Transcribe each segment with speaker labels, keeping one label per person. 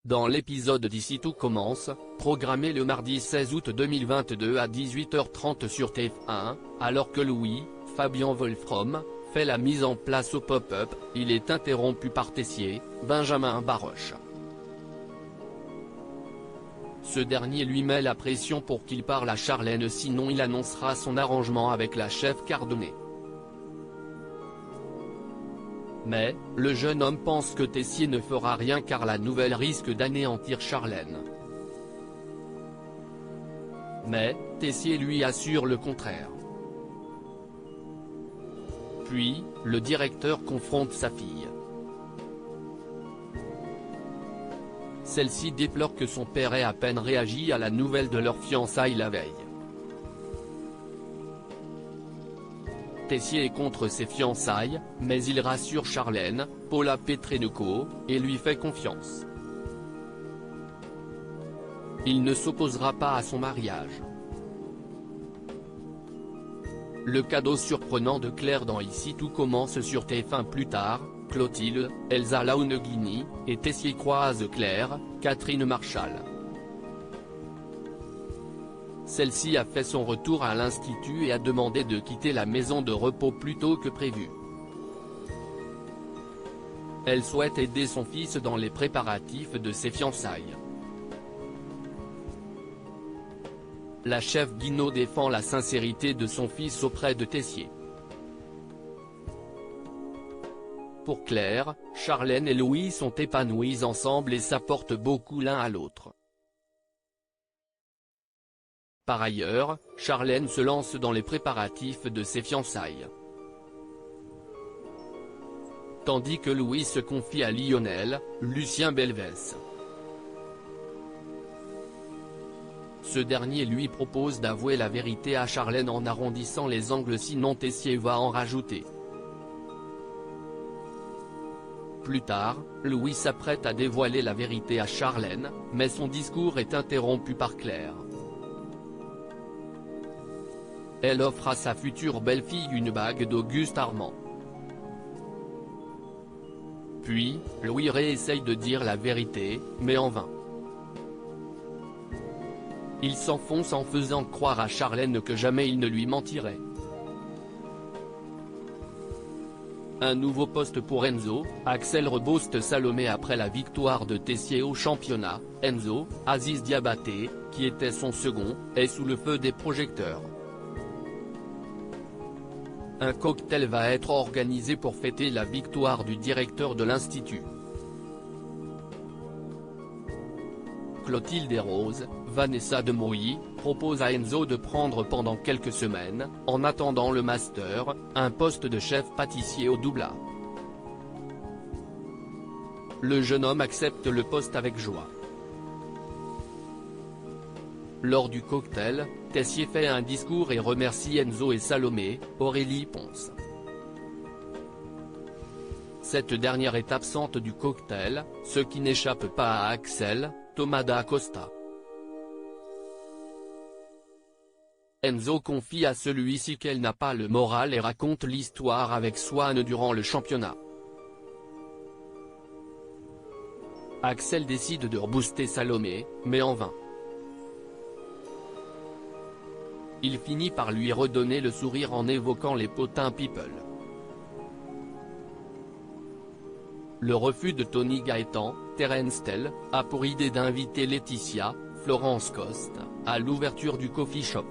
Speaker 1: Dans l'épisode d'Ici tout commence, programmé le mardi 16 août 2022 à 18h30 sur TF1, alors que Louis, Fabien Wolfrom, fait la mise en place au pop-up, il est interrompu par Tessier, Benjamin Baroche. Ce dernier lui met la pression pour qu'il parle à Charlène, sinon il annoncera son arrangement avec la chef Cardonnet. Mais, le jeune homme pense que Tessier ne fera rien car la nouvelle risque d'anéantir Charlène. Mais, Tessier lui assure le contraire. Puis, le directeur confronte sa fille. Celle-ci déplore que son père ait à peine réagi à la nouvelle de leur fiançailles la veille. Tessier est contre ses fiançailles, mais il rassure Charlène, Paula Petrenko, et lui fait confiance. Il ne s'opposera pas à son mariage. Le cadeau surprenant de Claire dans Ici tout commence sur TF1 plus tard, Clotilde, Elsa Launeghini, et Tessier croisent Claire, Catherine Marchal. Celle-ci a fait son retour à l'institut et a demandé de quitter la maison de repos plus tôt que prévu. Elle souhaite aider son fils dans les préparatifs de ses fiançailles. La chef Guinaud défend la sincérité de son fils auprès de Tessier. Pour Claire, Charlène et Louis sont épanouis ensemble et s'apportent beaucoup l'un à l'autre. Par ailleurs, Charlène se lance dans les préparatifs de ses fiançailles. Tandis que Louis se confie à Lionel, Lucien Belvès. Ce dernier lui propose d'avouer la vérité à Charlène en arrondissant les angles, sinon Tessier va en rajouter. Plus tard, Louis s'apprête à dévoiler la vérité à Charlène, mais son discours est interrompu par Claire. Elle offre à sa future belle-fille une bague d'Auguste Armand. Puis, Louis réessaye de dire la vérité, mais en vain. Il s'enfonce en faisant croire à Charlène que jamais il ne lui mentirait. Un nouveau poste pour Enzo, Axel reboste Salomé après la victoire de Tessier au championnat. Enzo, Aziz Diabaté, qui était son second, est sous le feu des projecteurs. Un cocktail va être organisé pour fêter la victoire du directeur de l'institut. Clotilde et Rose, Vanessa de Mouilly, propose à Enzo de prendre pendant quelques semaines, en attendant le master, un poste de chef pâtissier au Doubla. Le jeune homme accepte le poste avec joie. Lors du cocktail, Tessier fait un discours et remercie Enzo et Salomé, Aurélie Ponce. Cette dernière est absente du cocktail, ce qui n'échappe pas à Axel, Thomas da Costa. Enzo confie à celui-ci qu'elle n'a pas le moral et raconte l'histoire avec Swan durant le championnat. Axel décide de rebooster Salomé, mais en vain. Il finit par lui redonner le sourire en évoquant les potins people. Le refus de Tony Gaëtan, Terence Tell, a pour idée d'inviter Laetitia, Florence Coste, à l'ouverture du coffee shop.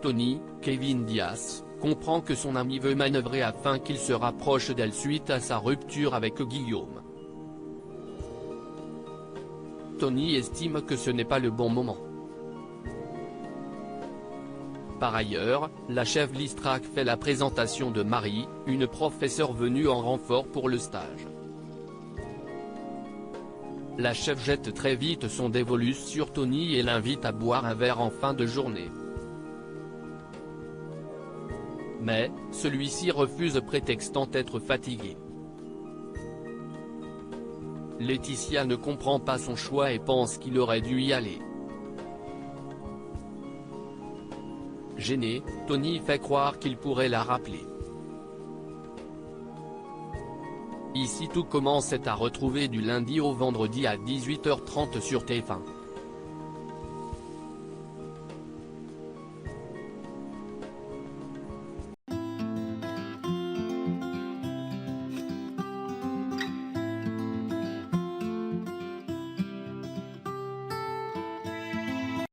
Speaker 1: Tony, Kevin Diaz, comprend que son ami veut manœuvrer afin qu'il se rapproche d'elle suite à sa rupture avec Guillaume. Tony estime que ce n'est pas le bon moment. Par ailleurs, la chef Listrac fait la présentation de Marie, une professeure venue en renfort pour le stage. La chef jette très vite son dévolu sur Tony et l'invite à boire un verre en fin de journée. Mais, celui-ci refuse prétextant être fatigué. Laetitia ne comprend pas son choix et pense qu'il aurait dû y aller. Gêné, Tony fait croire qu'il pourrait la rappeler. Ici tout commence est à retrouver du lundi au vendredi à 18h30 sur TF1.